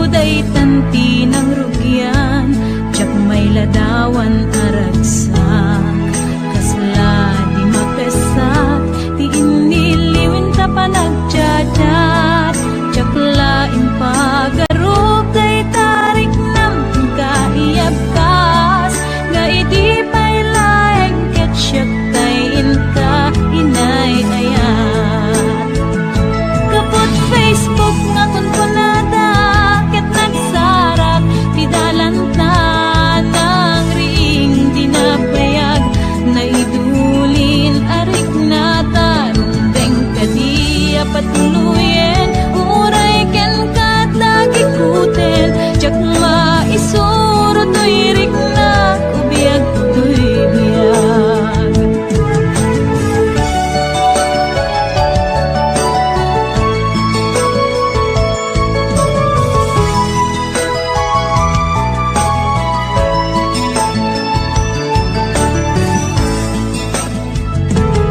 uday tanti ng rugyan, jak may ladawan aragsa. Kasla di mapesat, di iniliwin ta panagjadat, jak lain pagarog day tarik nam kaiyabkas, nga iti pay laeng ketsyat tayin ka inay ayat. Kapot Facebook nga kunkunada, ket nagsarak ti dalanta ng ring dinapayag, na idulin arik na tarumbeng kadi apatuluyen, uray ken kat lagi kuten, jak maisuro to'y rik na ubiyag to'y biyag.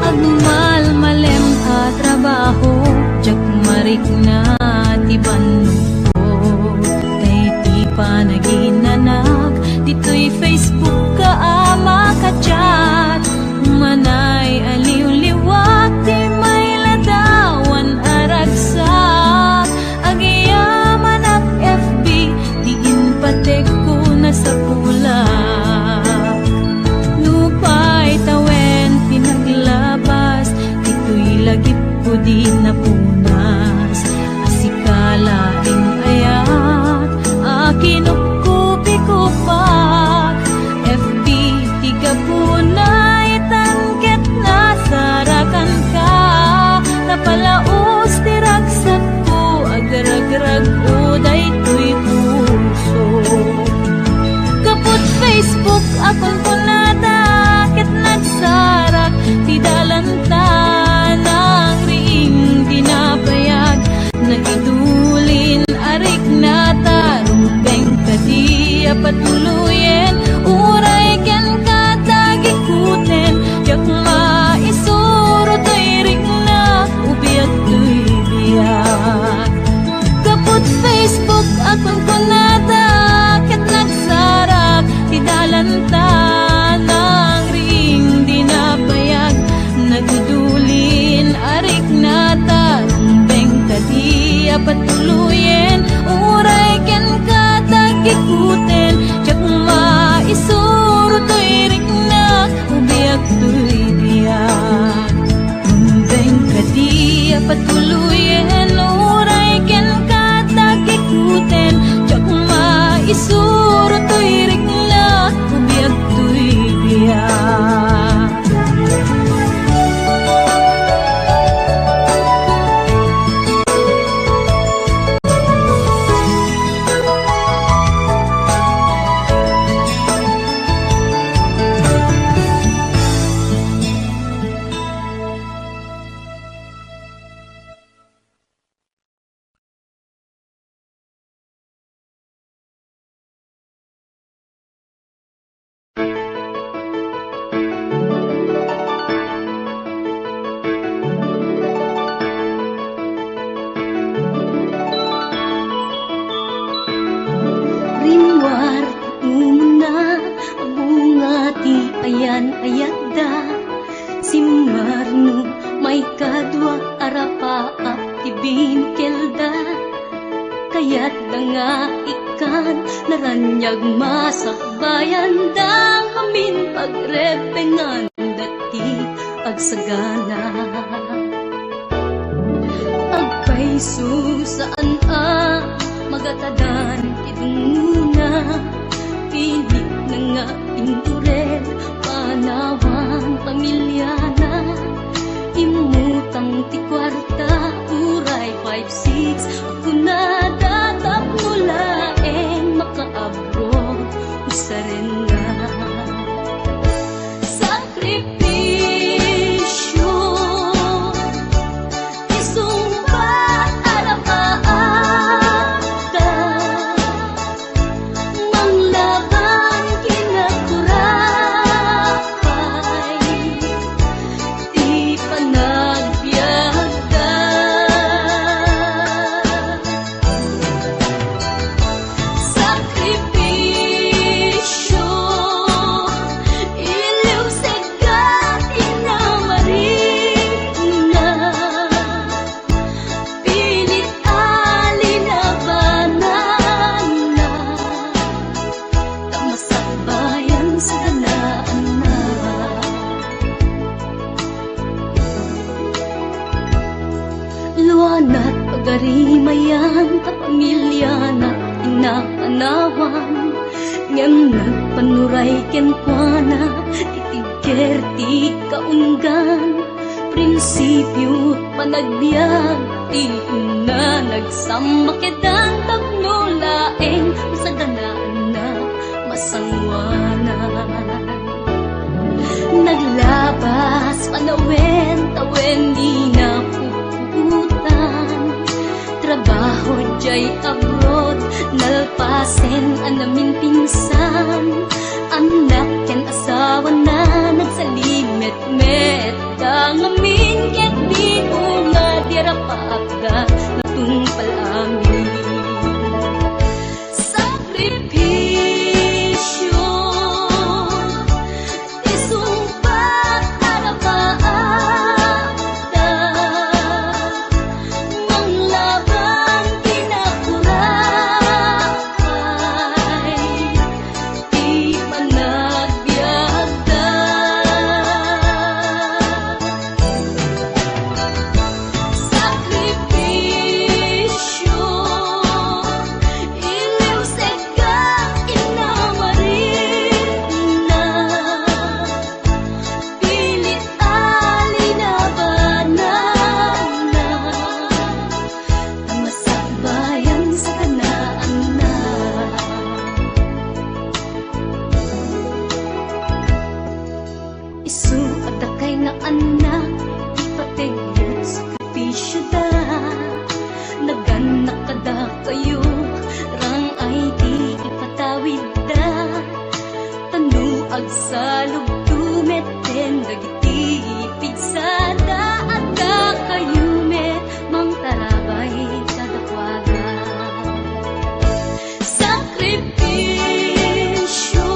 Agmal malem a trabaho, jak marik na ti banko, tay ti panaginanak, dito'y Facebook ka ama ka-chat, manay aliw-liwak, ti may ladawan aragsak, agiyaman ak FB, di inpatek ko na sa pulak. Lupay tawen pinaglabas, dito'y lagip ko di napunas, asikalaing ayat, akinupkupi-kupak, FB tiga punay tangket na sarakan ka, napalaos tiragsat ko, agragrag uday to'y puso. Kapot Facebook akong punada, ket nagsarak ti dalanta ng ring dinapayag, na idulin arik na tarumbeng kadi apatuluyen, uray ken katagi kuten, jak maisuro to'y rik na ubiyag to'y biyag. Kapot Facebook akong punada, ket nagsarak ti dalanta ng ring dinapayag, nagdudulin arik na tarumbeng kadi apatuluyen, uray ken katagikuten, jak maisuro to'y rik na ubiyag to'y biyag. Tumbeng kadi apatuluyen, uray ken katagikuten, jak maisuro to'y rik na ubiyag to'y biyag. Rimwar umuna bunga ti ayan ayadda, simmarno may kadwa arapaap ti binkelda, kayat da nga ikan naranyag masakbayan da, amin pagrepengan dati agsagana. Agpaiso saan magatadan idunguna, pilit na nga indured panawang pamilyana, imutang ti kwarta uray 5-6, ako na datap mulaeng makaabot usaren nga. Sakripisyo isumbat arapaata, manglaban kinaturapay, di panagbiagda. pinapanawan ngem nagpanuray ken kuana titigger ti kaunggan prinsipyo panagbiag ti una nagsamakedan tagnulaeng masaganaan na masangwanan naglabas panawen tawen di na puputan trabaho jay abroad nalpasen anamin pinsan anak ken asawa na nagsalimet-met dangamin ket di nga dirapagda natungpal amin sakripisyo isumpat arapaada manglaban kinakurakay di panagbiagda sakripisyo iliw seka inamarin na pilit alinabanan na masakbayan sa kanaan na isu at kay nga anak ipatigyan sakripisyo da naganak kada kayo rang ay di ipatawid da tanuag sa lugdumet ten dagiti pigsada at da kayo met mang tarabay kadakwaga sakripisyo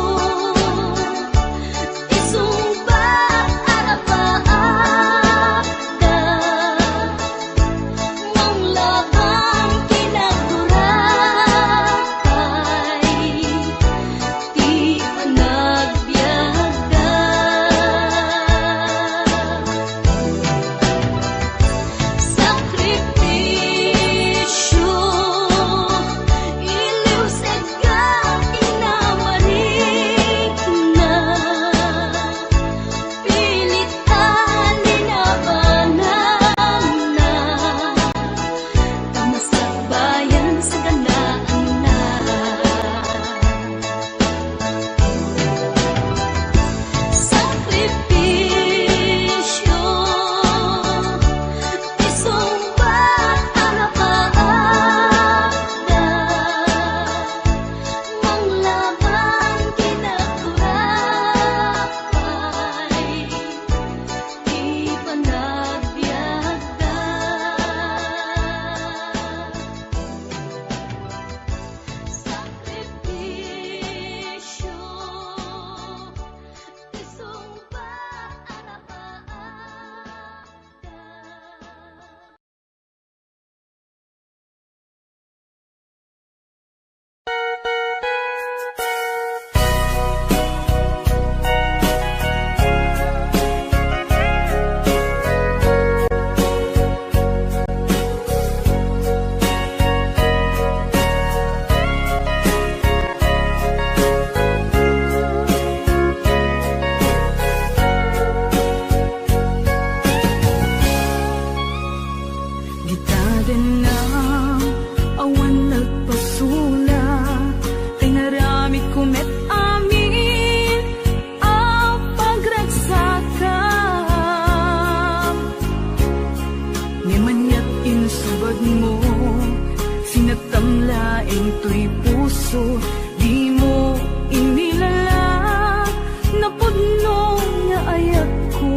isumbat arapaada manglaban kinakurakay di panagbiagda sakripisyo iliw seka inamarik na pilit alinabanan na tamasakbayan sa ganaan na sakripisyo isumbat arapaada manglaban kinakurakay di panagbiagda sakripisyo isumbat arapaada Gitaden na awan nagpasula kay naramid kumet amin ang pagragsakam ni manyat insubad mo sinatamlaeng to'y puso di mo inilala na pudno nga ayat ko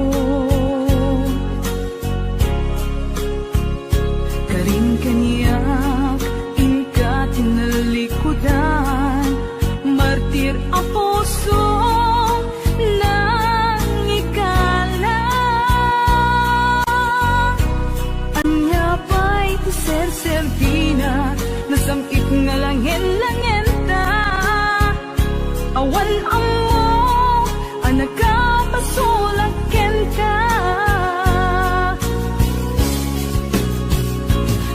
karing kaniyak inka tinalikudan martir a puso nang ikala anya pa'y ser-servina nasamit nga langin-langin ta awan amo anak ka pasulaken ka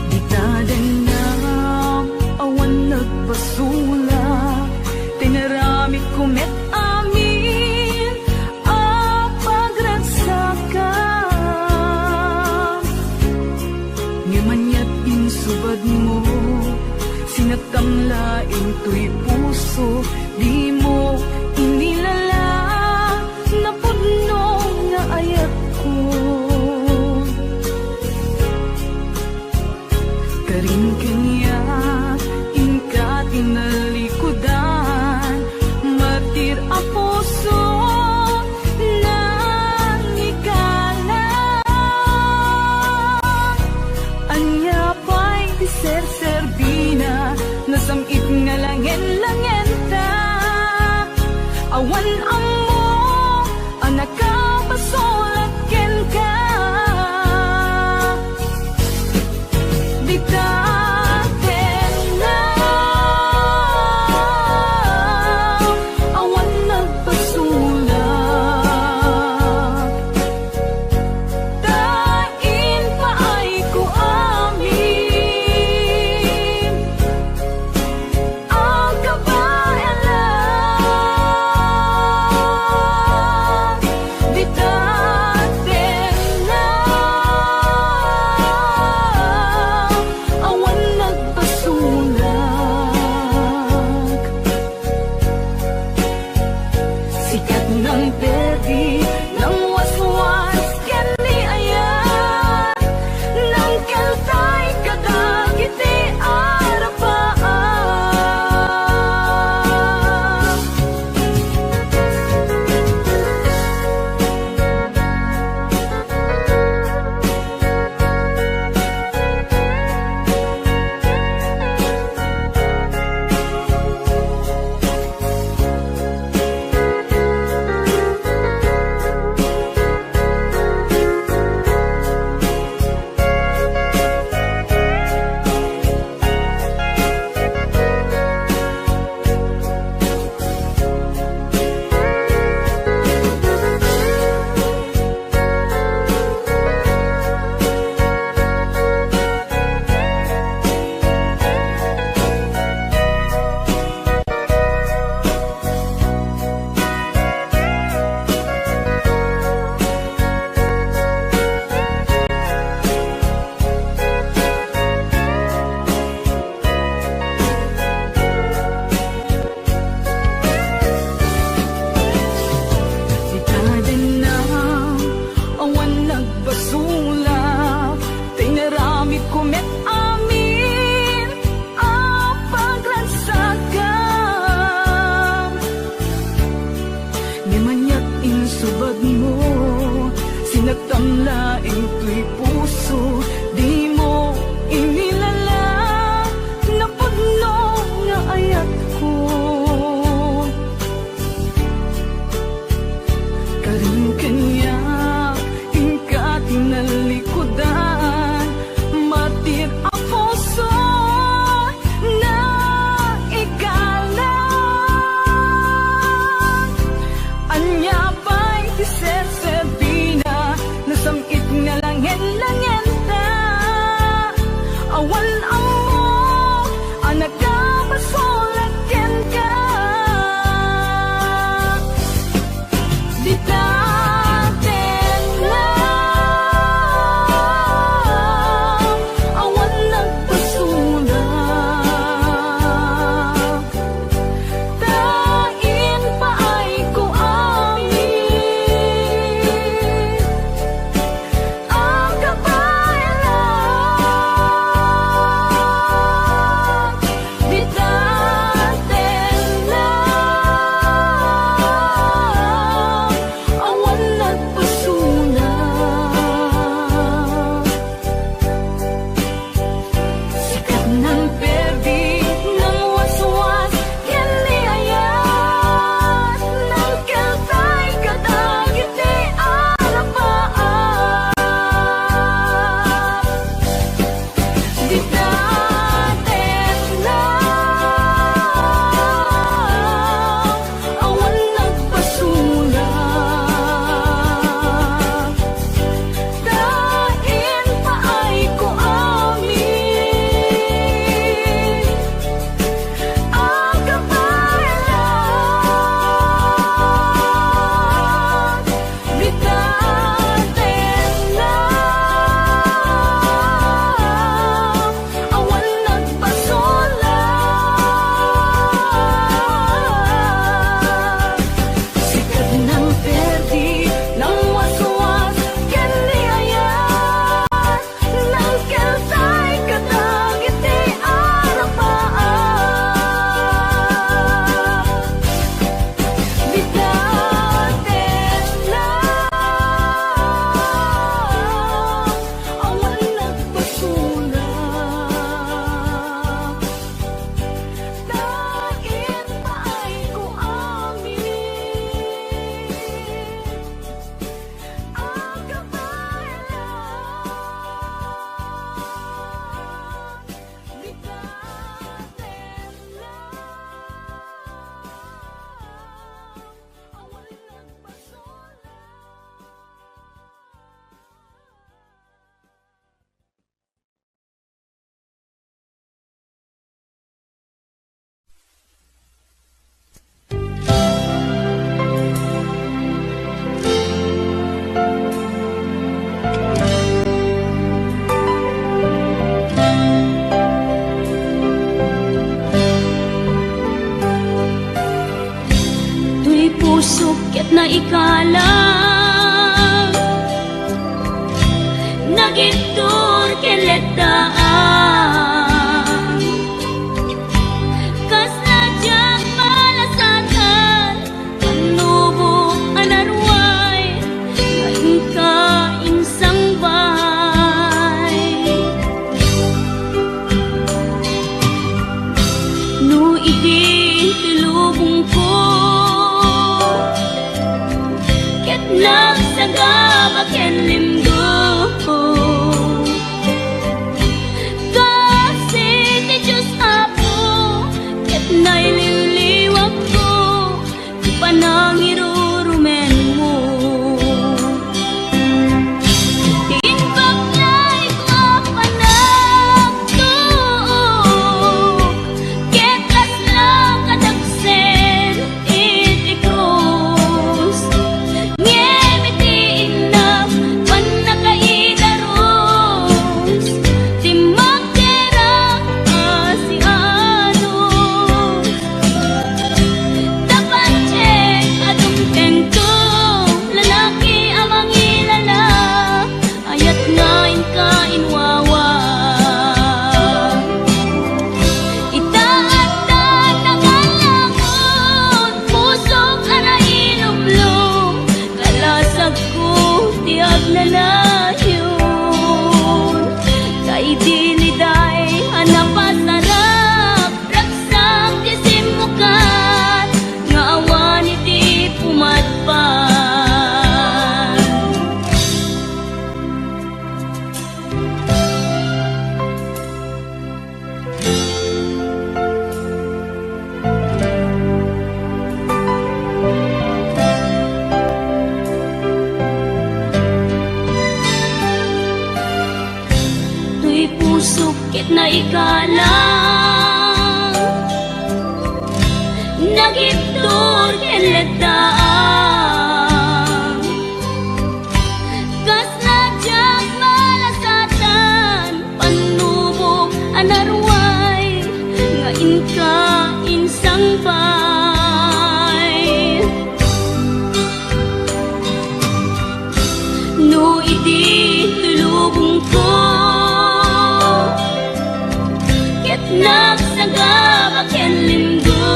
Gitaden na awan nagpasula laing tuy puso, di mo inilala na pudno nga ayat ko. Karin kanya ingka tinalikudan, matir ang puso nang ikala. Anya pa'y ser-serbina, nasamit nga langen-langen ta. Awan puso ket na ikalang nagitur keletaan kas najak malasatan panubo anarway ngayon ka insang bay no idin tilubong ko ket nagsagaba ken limgo kasi ti Diyos Apo ket naililiwag ko ti panangirurumen mo tinbaklay ko panagtuok ket kaslang kadagsen iti krus ngemi inam panakaidaros ti magderang asianos dapat check adung tengko lalaki amang ilala ayat ngain ka inwawa itaat na nangalangon pusok ana ilumlum kalasag ko tiag na layon kay diliday hanapasarap ragsak ti simukan nga awan iti pumatpan tuy puso ket na ikalang nagibtur ken letaan kas najak malasatan panubo anarway ngain ka insang bay no idi tulubong ko ket nagsagaba ken limgo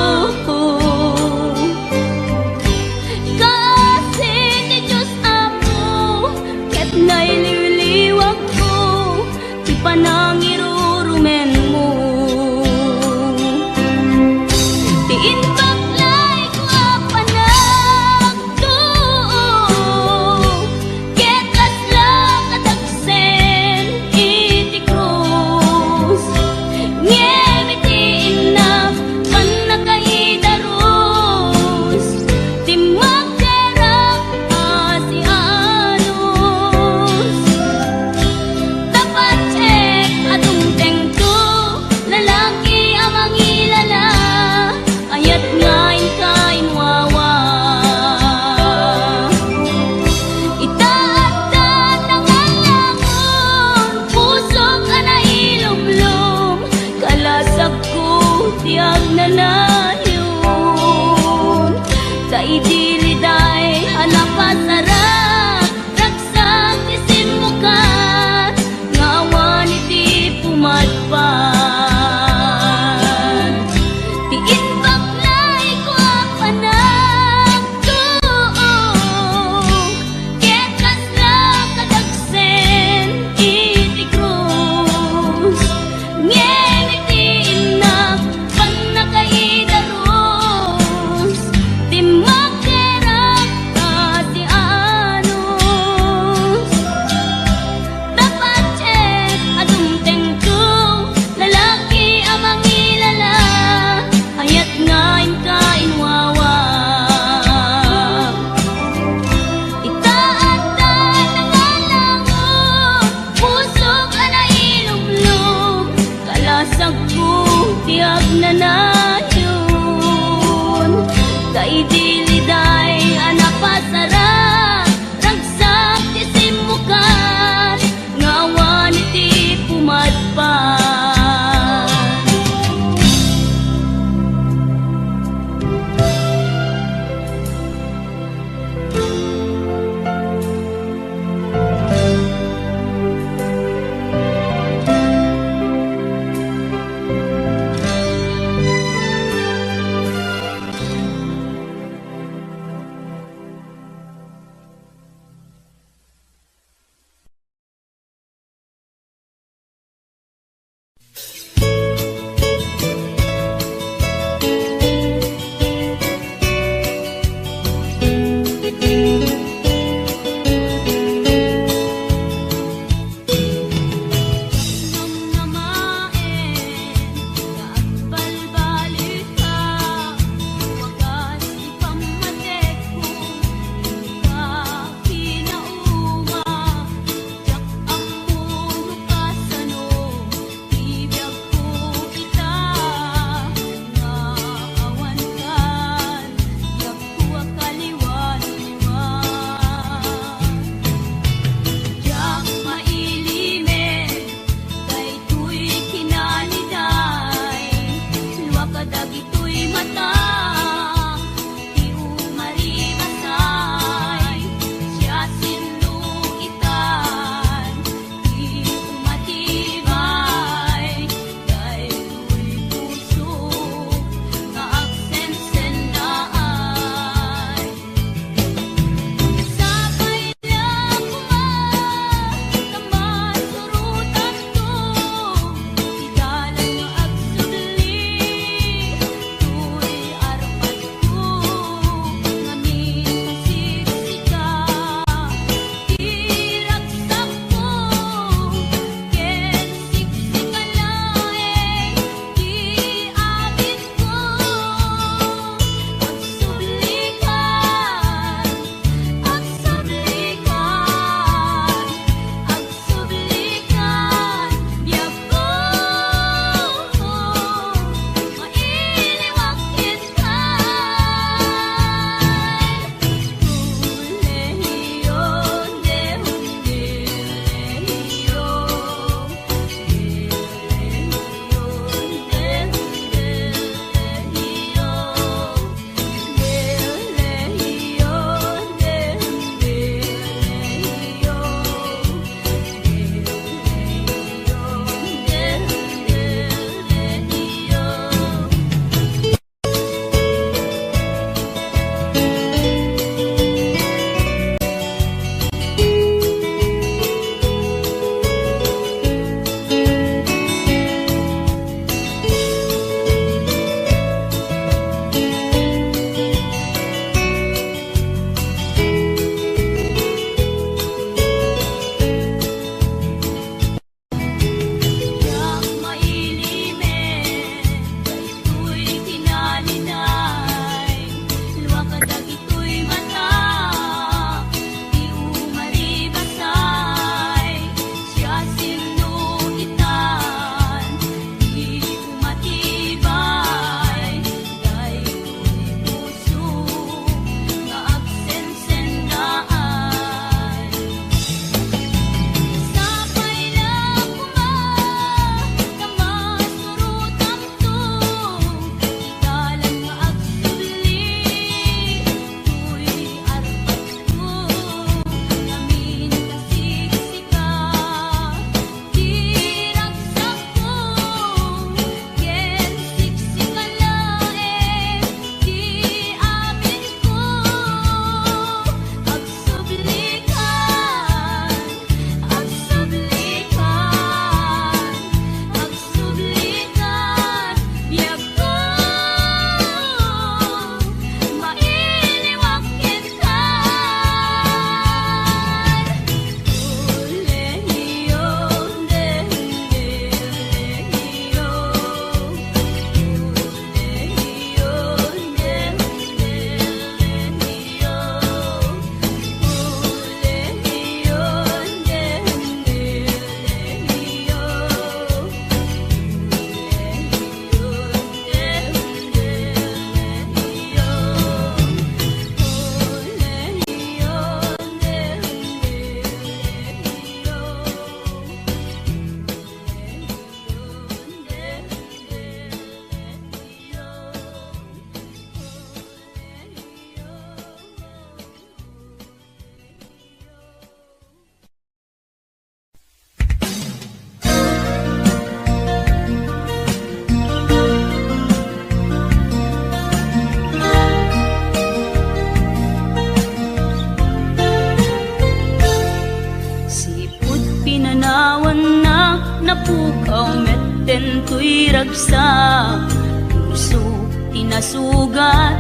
to'y ragsak, puso tinasugat,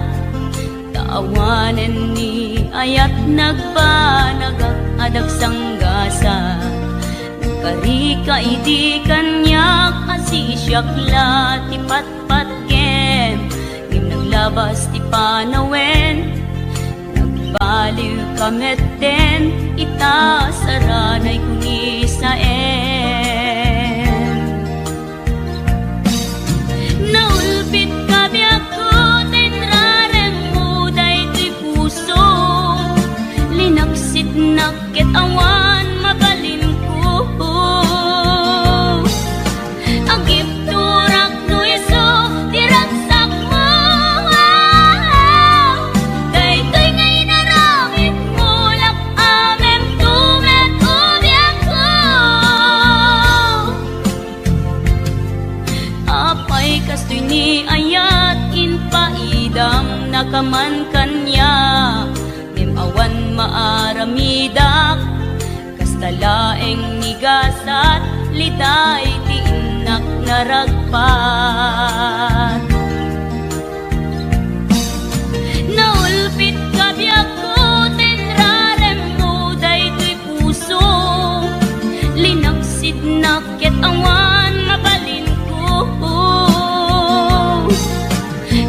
taawanan ni ayat nagpanagak adag sanggasa. Nagkarika iti kanyak asisyak ti patpatkem, ngim naglabas ti panawen, nagbaliw kamet den, ita saranay kuni saen. Naulpit kabiyak ko, tenrarem mo daytoy puso, linaksit nakit awan mabalin ko. Agip turak no iso, diragsak mo, daytoy ngay naramit mo, lak amem tumet ubiyak ko. Apay kastoy ni ayat inpaidam nakaman kanya, ngem awan maaramidak, kastalaeng nigasat, liday ti inak naragpat. Naulpit kabiyak ko, tenrarem mo daytoy puso, linaksid nakit awan mabalin ko.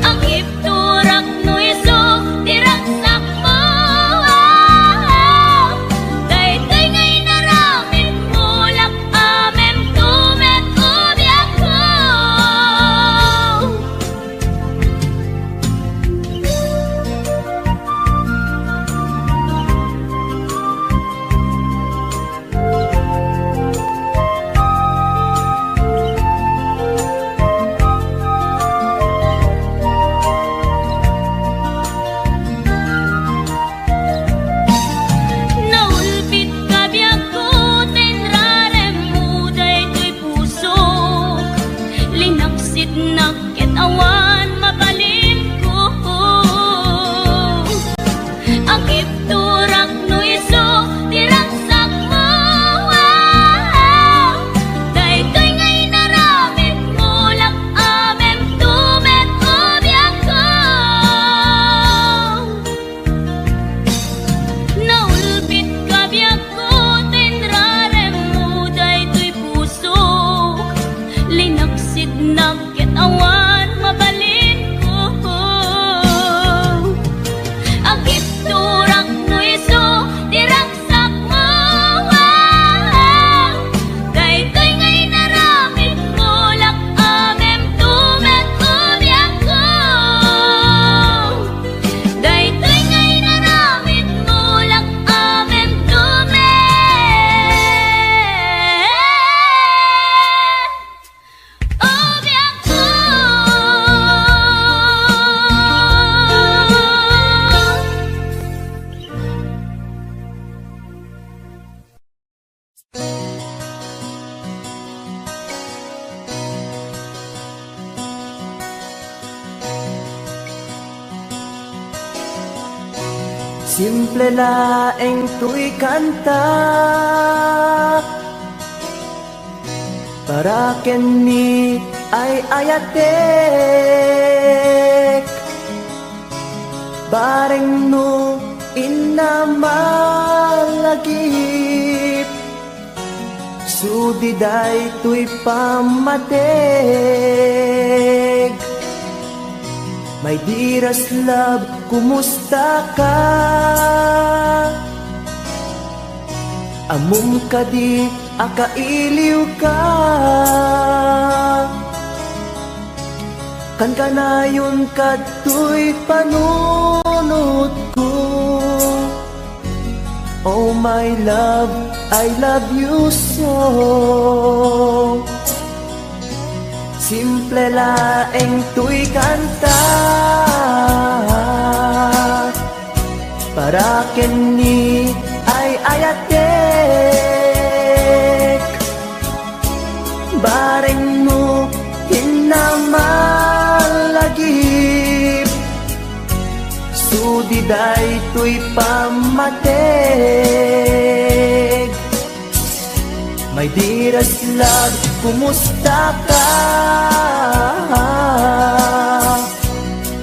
Ang ipturak no iso, diragsak mo, daytoy ngay naramit mo, lak amem tumet ubiyak ko. Naulpit kabiyak ko, tenrarem mo daytoy puso, linaksit nakit awan mabalin ko. Ang ipturak no iso, diragsak mo, daytoy ngay naramit mo, lak amem tumet ubiyak ko. Naulpit kabiyak ko, tenrarem mo daytoy puso, linaksid nakit awan mabalin ko. Agip turak no iso, diragsak mo, daytoy ngay naramit mo, lak amem tumet ubiyak ko. Daytoy ngay naramit mo, lak amem tumet ubiyak ko. Simple laeng tu'y kanta, para kenni ay ayatek, bareng no inamalagip, sudiday tu'y pamateg. My dearest love, kumusta ka? Amum ka di, akailiw ka. Kan kanayon ka to'y panunod ko. Oh my love, I love you so. Simple laeng tu'y kanta, para kenni ay ayatek, bareng mo hinamalagip, sudiday to'y pamateg. My dearest love, kumusta ka?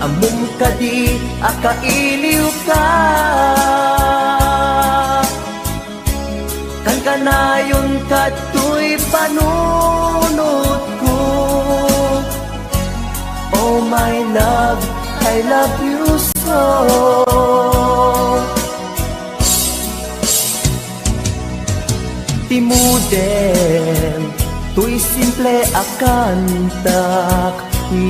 Among kadi akailiw ka. Kan kanayon kato'y panunod ko. Oh my love, I love you so. Timuden, tuy simple akantak,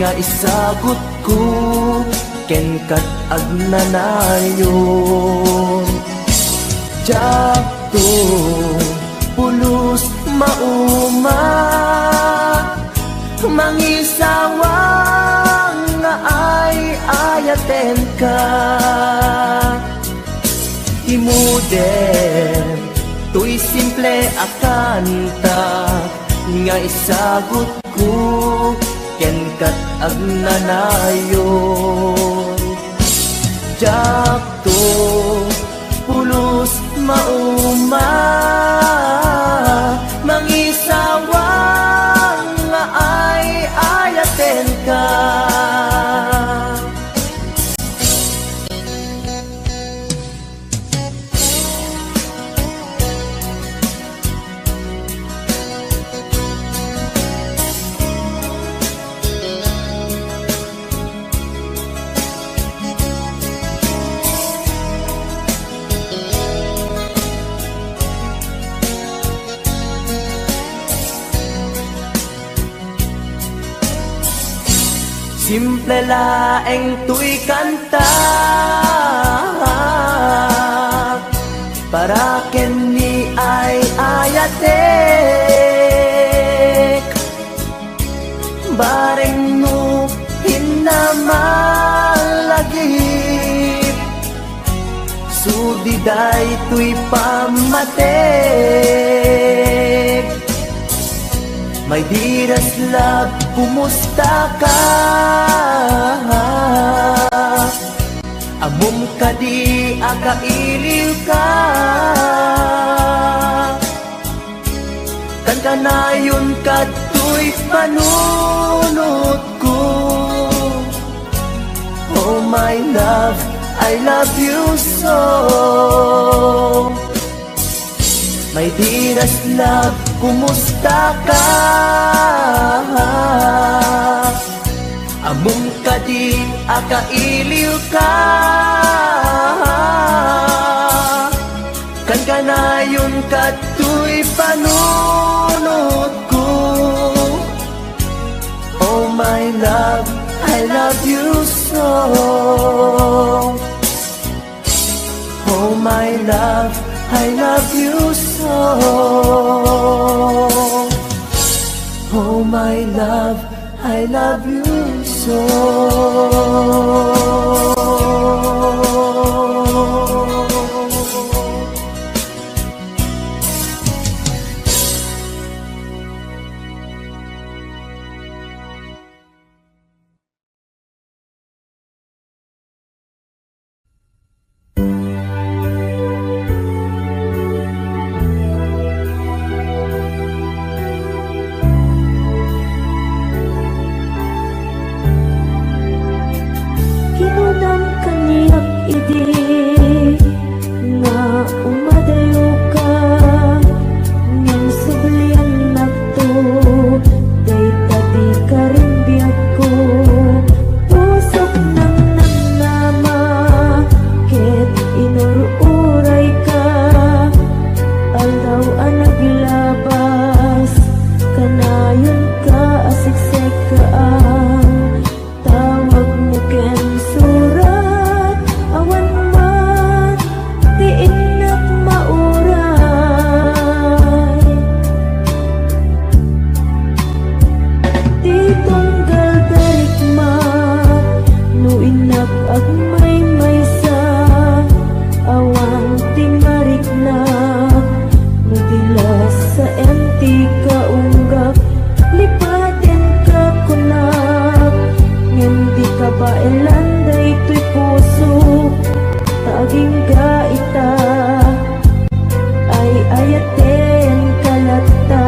nga isagot ko, ken kat agnanayon. Jakto, pulos mauma, mangisawang nga ay ayaten ka. Timuden, tuy simple akanta, nga isagot ko, ken kat agnanayon. Jakto, pulos mauma, mangisawang nga ay ayaten ka. Simple laeng tuy kanta, para ken ni ay ayatek. Bareng no hinamalagip, sudiday tuy pamatek. My dearest love, kumusta ka? Amom kadi akailiw ka. Kan kanayon kato'y panunod ko. Oh my love, I love you so. My dearest love, kumusta ka? Among kadi akailiw ka. Kan kanayon kato'y panunod ko. Oh my love, I love you so. Oh my love, I love you so. Oh my love, I love you so. Ayaten kalata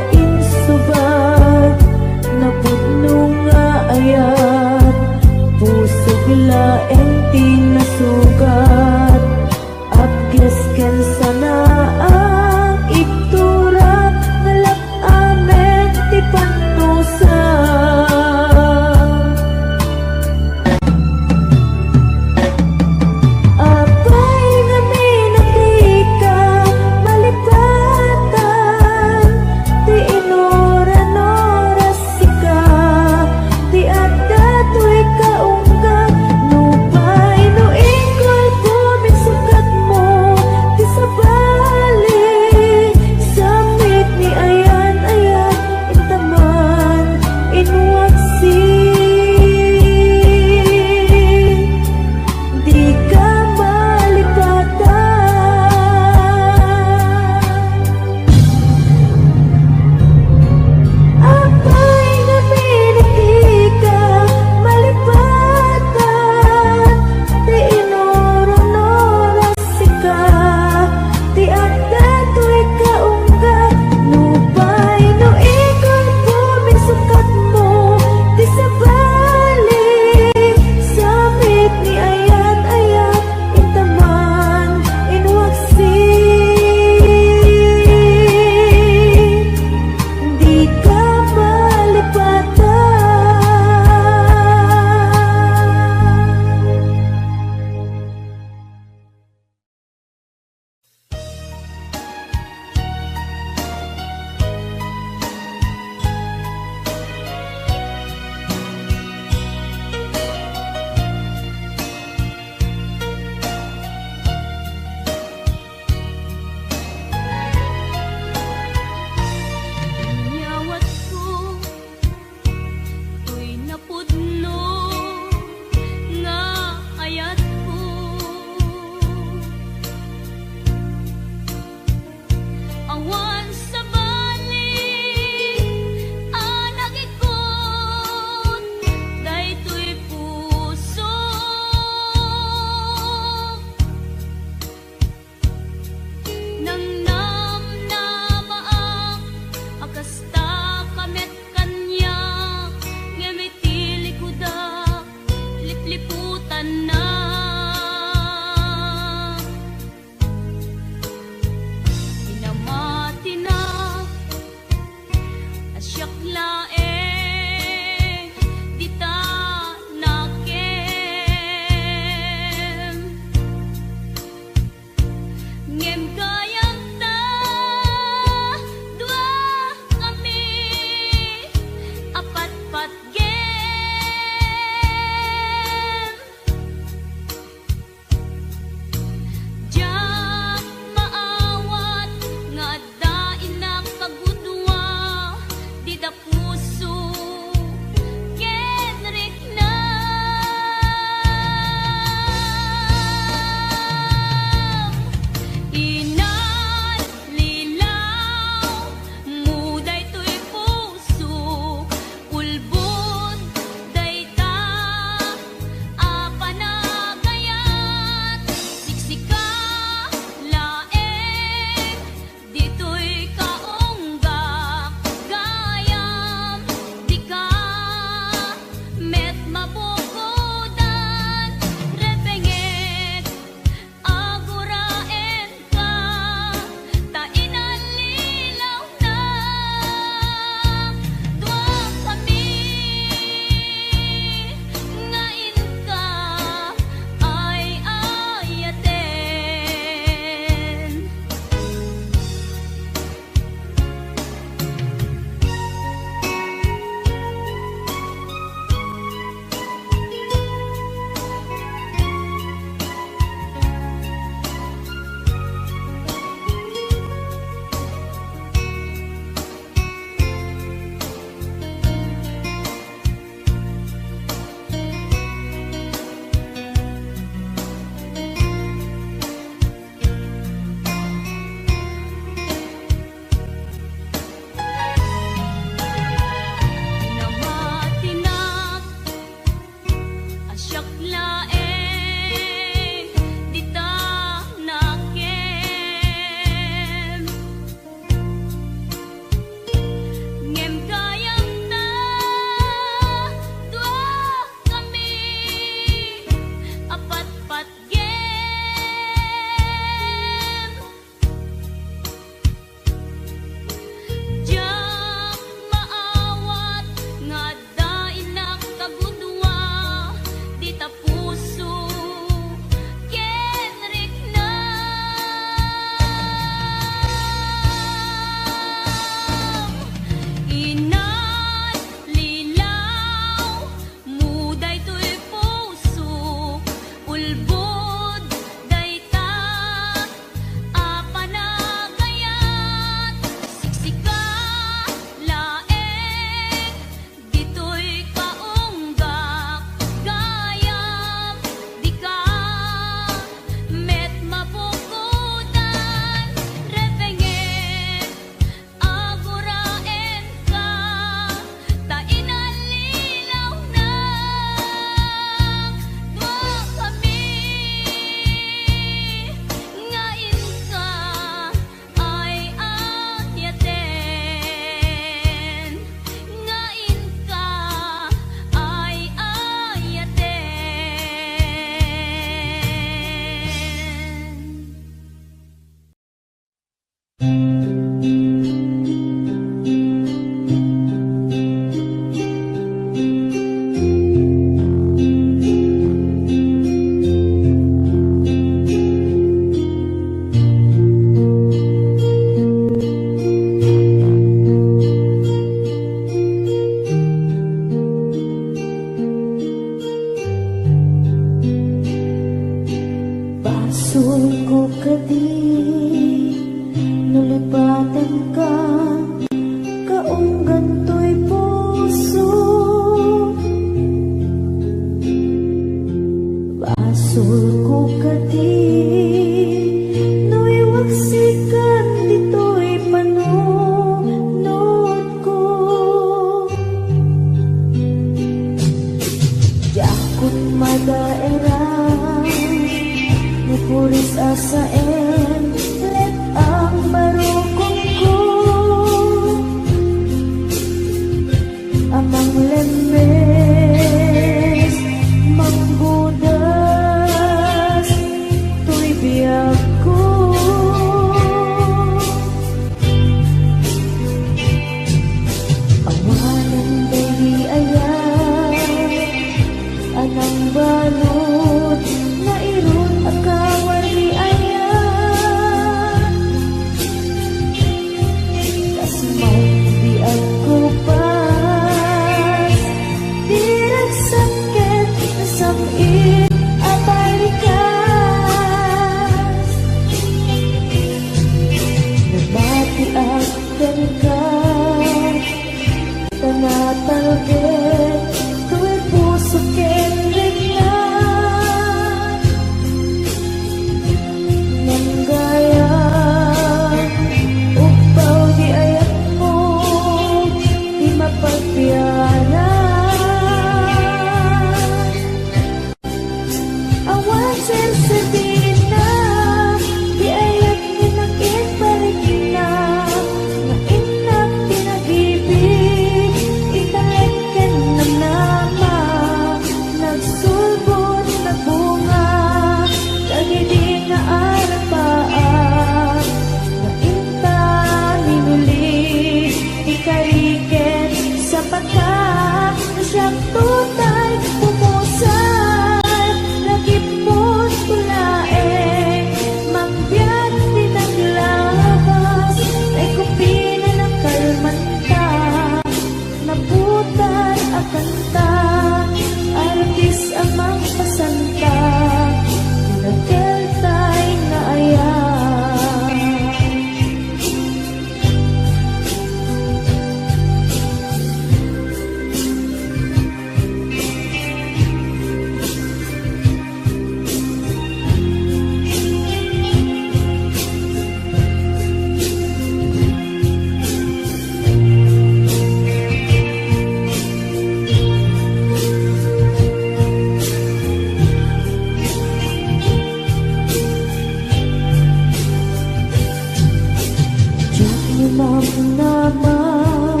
naman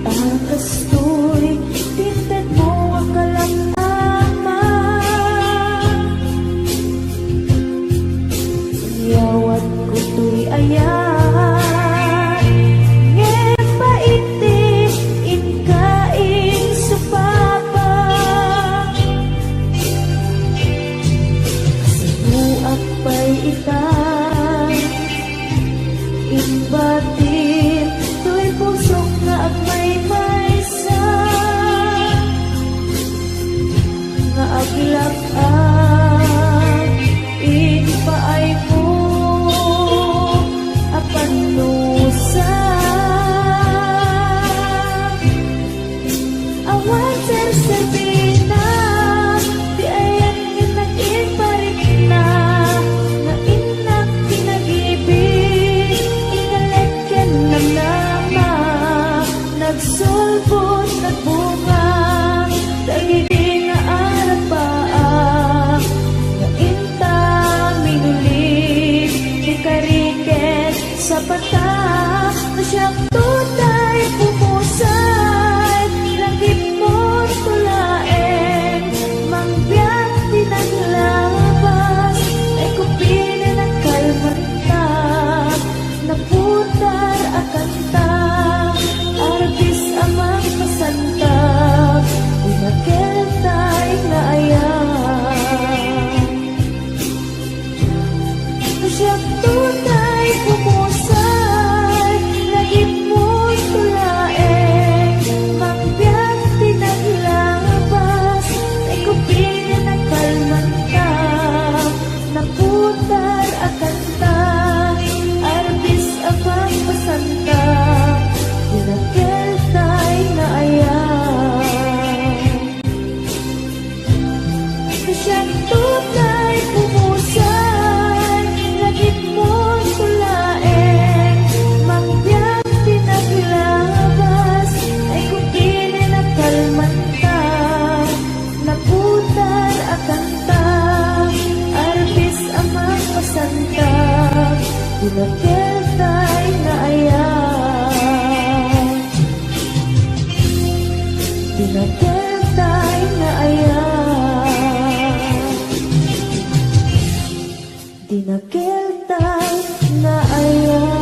takas to'y tinted mo ang kalamdaman. Yawat ko to'y ayan ngepaiti inkain supapa sibuak pa'y itan inbatin to'y pusok nga agmay maysa nga aglak-ang inpaay ko apan nusa awan sersebina di ayan inak iparik na nga inak pinag-ibig ingalekyan ng nama nagsulbot nagbunga dagiti nga arap paa nga inta minulit di kariket sa bata na siyang tutay pumusay langit mo tulaeng mangbiyak pinaglabas ay kupinin ang kalmanta naputar akanta arbis amang pasantag inakentay na ayan siyang tunay pumusay langit mo tulaeng mangbiyak pinaglabas ay kupinin ang kalmanta naputar akanta arbis amang pasanta inakentay na ayan siyang tunay pumusay langit mo tulaeng mangbiyak pinaglabas ay kupinin ang kalmanta naputar akanta arbis amang pasanta inakentay na ayan inakentay na ayan dinakentay na ayan.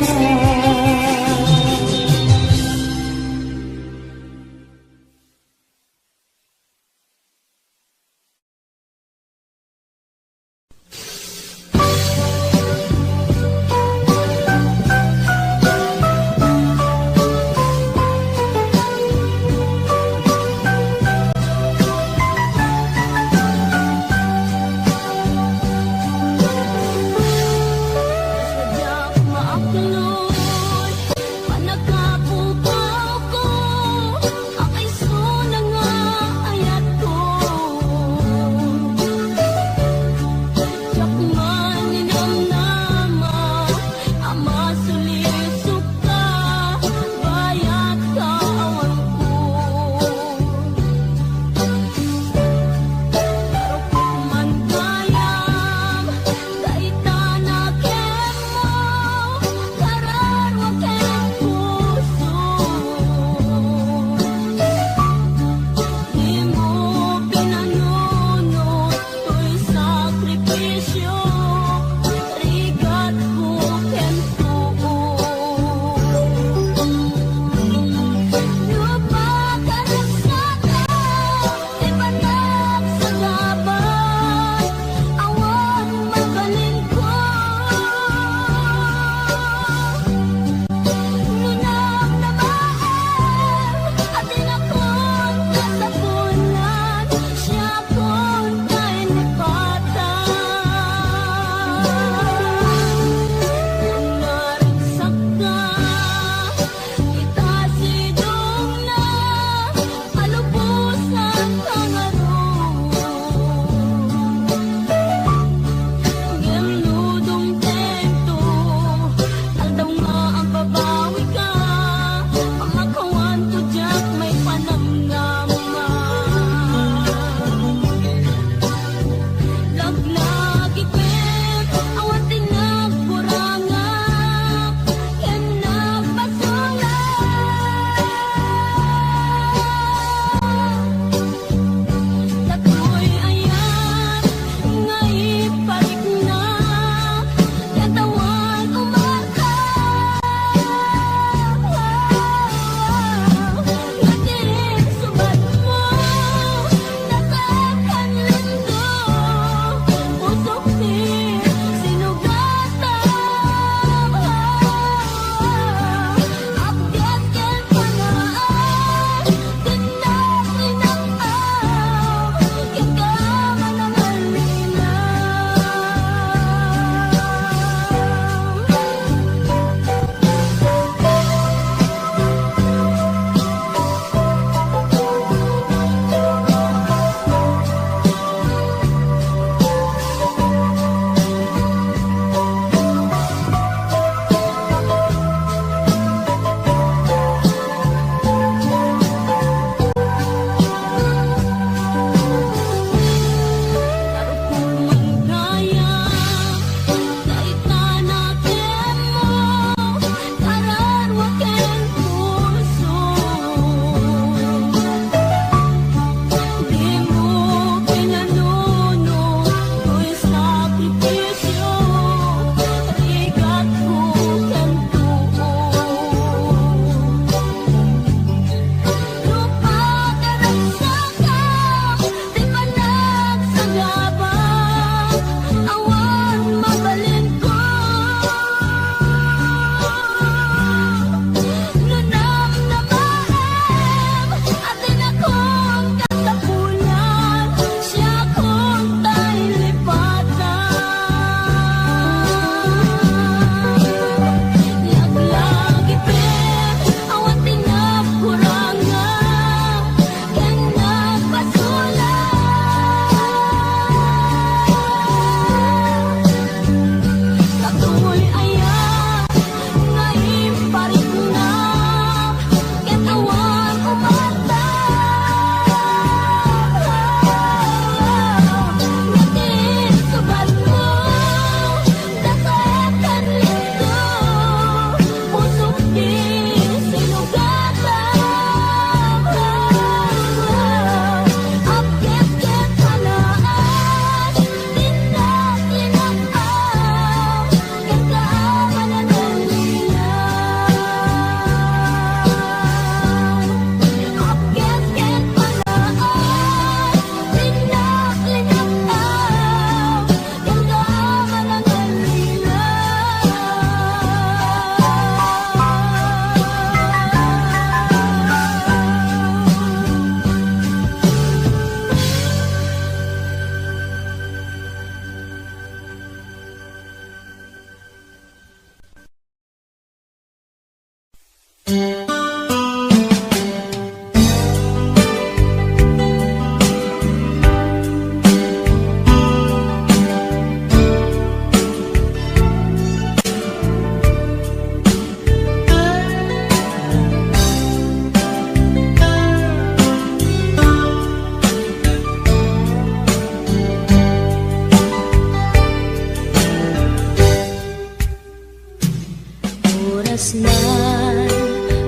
oras na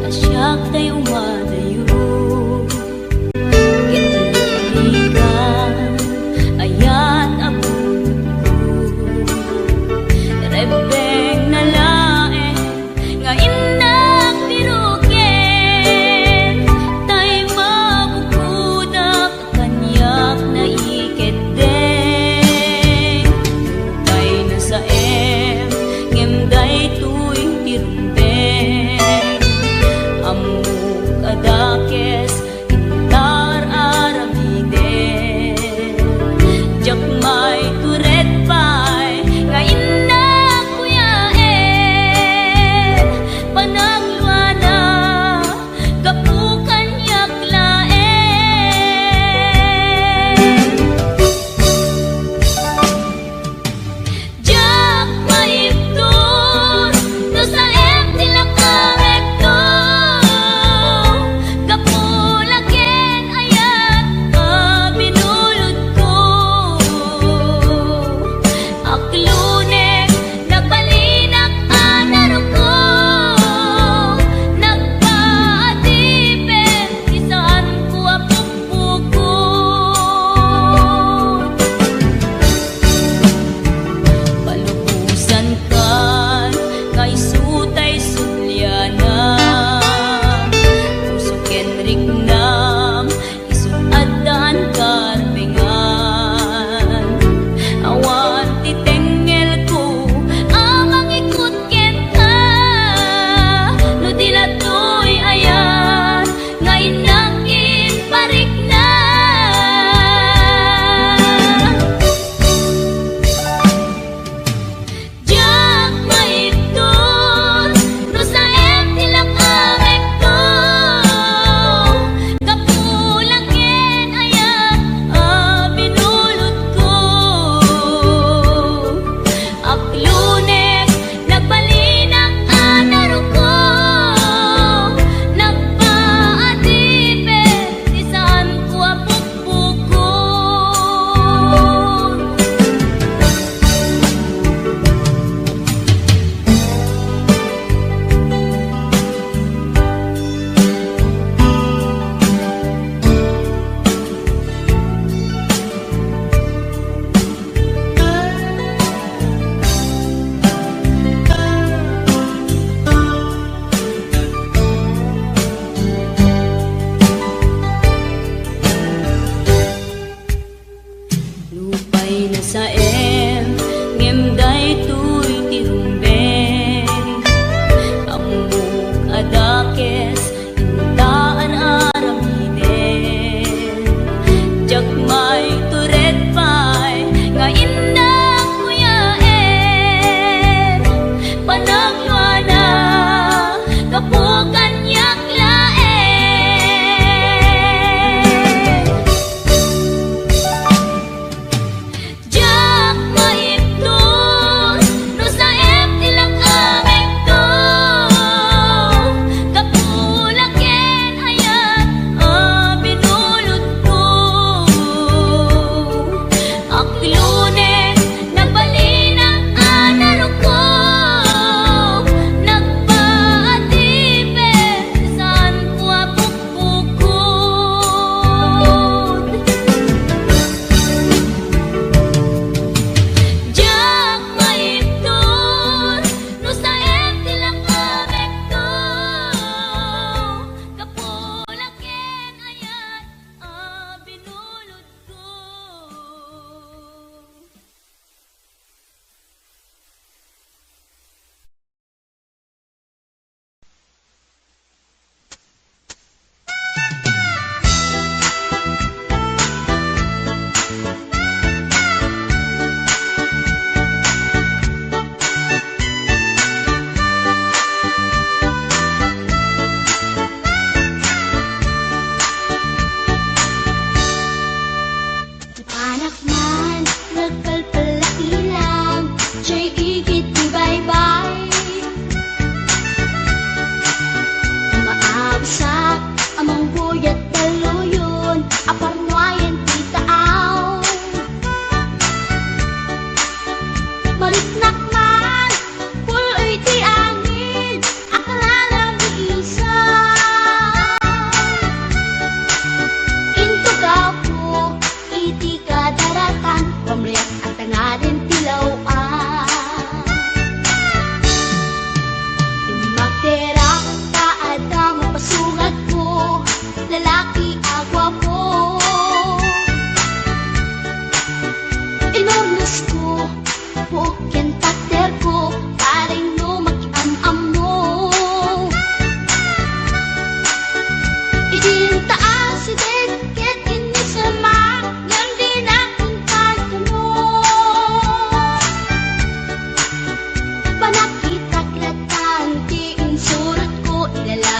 asyak tayo madayo. Kitalikan ayat ako rebeng na lae nga inak tiruken tay mabukudak kanyak na iketdeng lupay na sa ngemday tuy tirumbeng amuk adakes intar aramiden jakmay turet pay nga inak kuyaen panagluana kapukan yaklaen jak maipton no sa tilakawekto kapulaken ayat binulod ko aklunek nagbalinak anaro ko nagpaatipen isaan ko apukpukot palubusan kan kay sutay sulyana puso kenrik nam isut adan karbengan awan titengel ko amang ikut ken ka no dilatoy ayan ngay nakin parik na jak maipton no sa tilakawekto kapulaken ayat binulod ko aklunek nagbalinak anaro ko nagpaatipen isaan ko apukpukot lupay na sa ngemday tuy tirumbeng amuk adakes intaan aramiden jakmay turet pay nga inak kuyaen panagluana kapukan yaklaen jak maipton no sa tilakawekto kapulaken ayat binulod ko aklunek nagbalinak anaro ko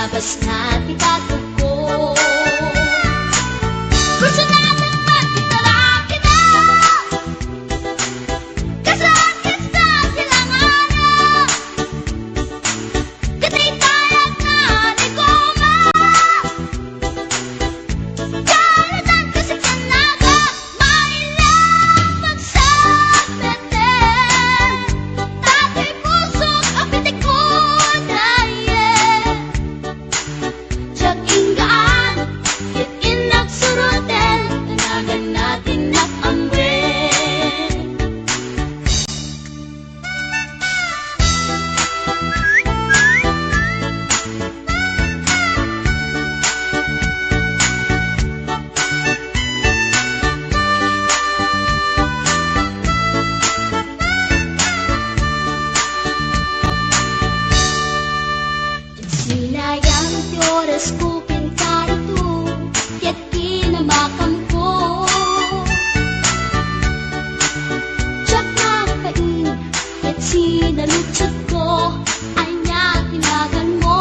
labas na titatubo. Gusto natin magtitalaki na, kasakit sa silanganan. Katay tayo na ligoma, kalitan kasi kanaga. Mailang magsabitin, tatay pusok ang pitik ko dahil Tiyak inggaan, yat inagsurutin, tanagan natin nakamrin. Sinayang ti oras ko pinkarito, yat kinamakam ko. Tiyak nakain, yat sinalutsot ko, ay niya tinagan mo.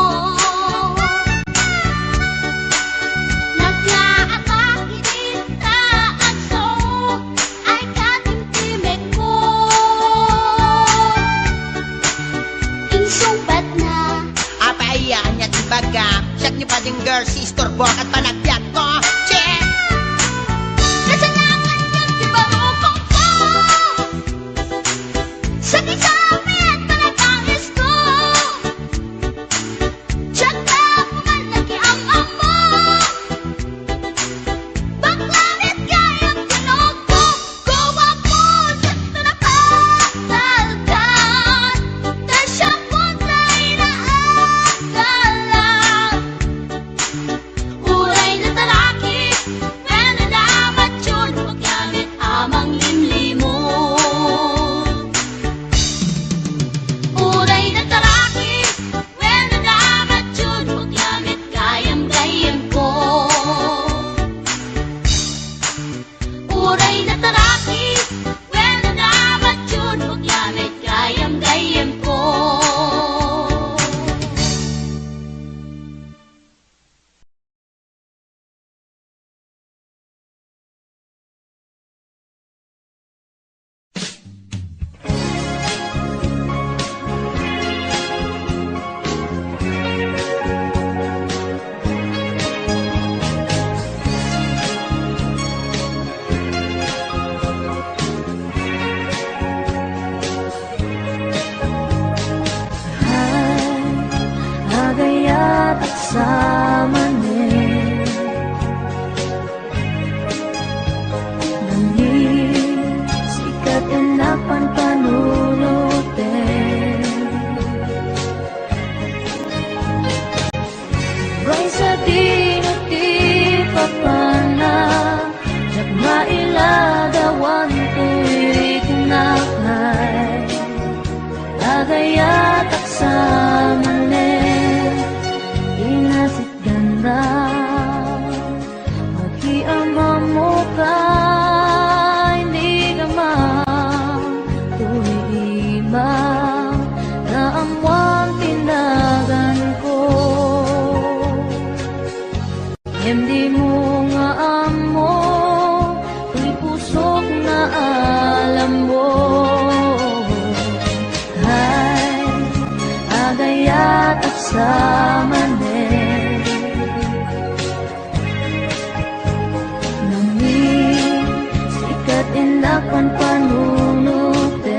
Naglaatang inita at so, ay katimtimik ko. Insumpat na Apaiyan niya tibaga, siyak niyo pa din girl, sister, buwak at panagbiat ko. Check! Kasalanan yun, di ba rukong ko? Sa kisabi at panagkangis ko, tiyak na pumalaki ang amo. Baklanit kayang tinog ko, gawa po sa tunapagdaldan. Dahil siya po na inaagalan. Uray na talaki, when nalamat yun, paggamit amang limlimon. Uray na talaki, when nalamat yun, paggamit gayam-gayam ko. Uray na talaki, when nalamat yun, paggamit gayam-gayam ko. Agayat at samanin, nanging sikat enapan panunutin. Ray sa dinuti papana, jak mailadawan tuwik nakay. Agayat at samanin, inasit ganda, magkiamam mo ka, hindi ka tuwing-imam na amwang tinagan ko. Hindi mo nga amo, tuy pusok na alam mo. Ay, agayat at samanin, nanging sikat inapan panunutin.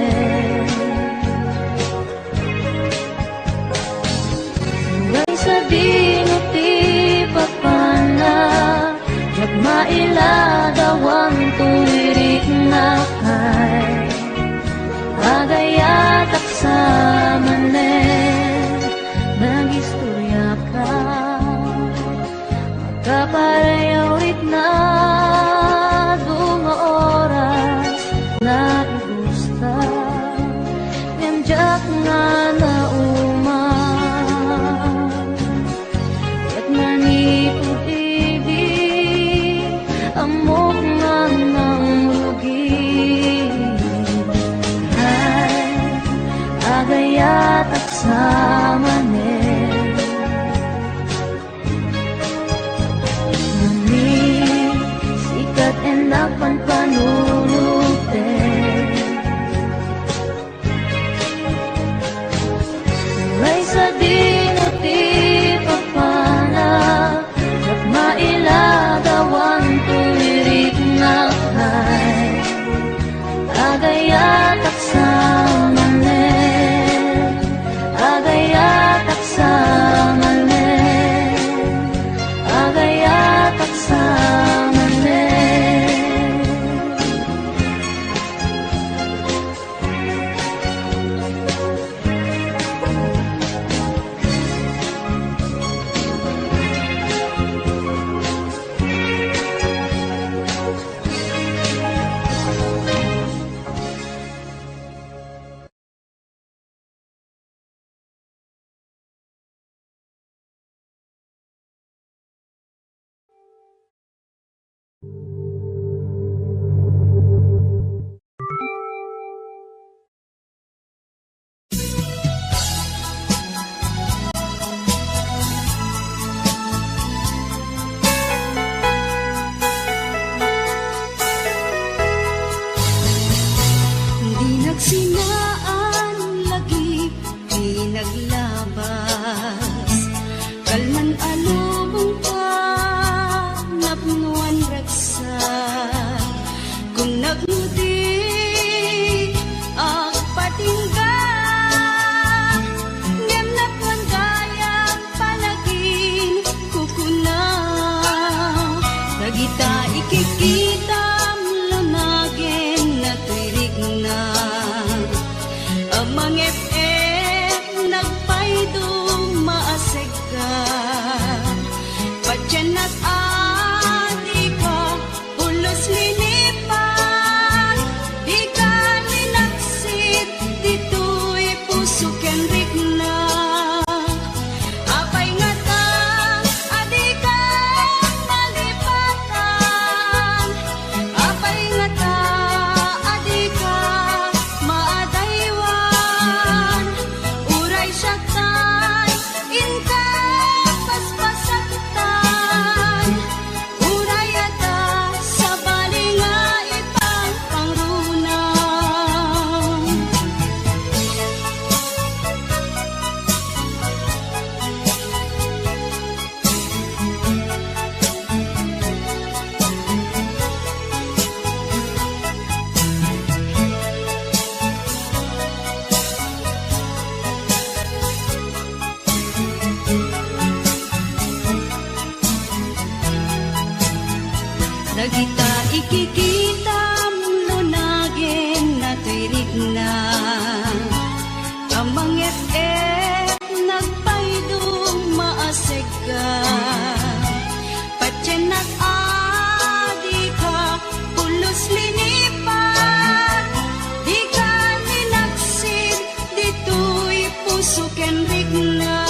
Uray sa dinuti papana, jak mailadawan tuwirik na kay. Agayat at samanin, nag-istorya ka, magkaparayawit na dunga oras na igusta, ngamjak nga na uman. Kat manipod ibig, amok nga ng nabas kalman alubong ka napnuan raksa kung nagmudi ang patingga ngemnat man gayang palagin kukuna nagita ikikita lunagin na tuirig na amang FM nagpaydong maaseg ka patyan at adi ka ulos linipan di ka ninaksit dito'y puso ken rigna apay nga ta adi ka malipatan apay nga ta adi ka maadaywan uray siya tay inka paspasaktan uray ata sa balinga ipang pangrunang Nagita ikikita lunagin na tuirig na amang FM nagpaydong maaseg ka patyan at adi ka ulos linipan di ka ninaksid dito'y puso ken rigna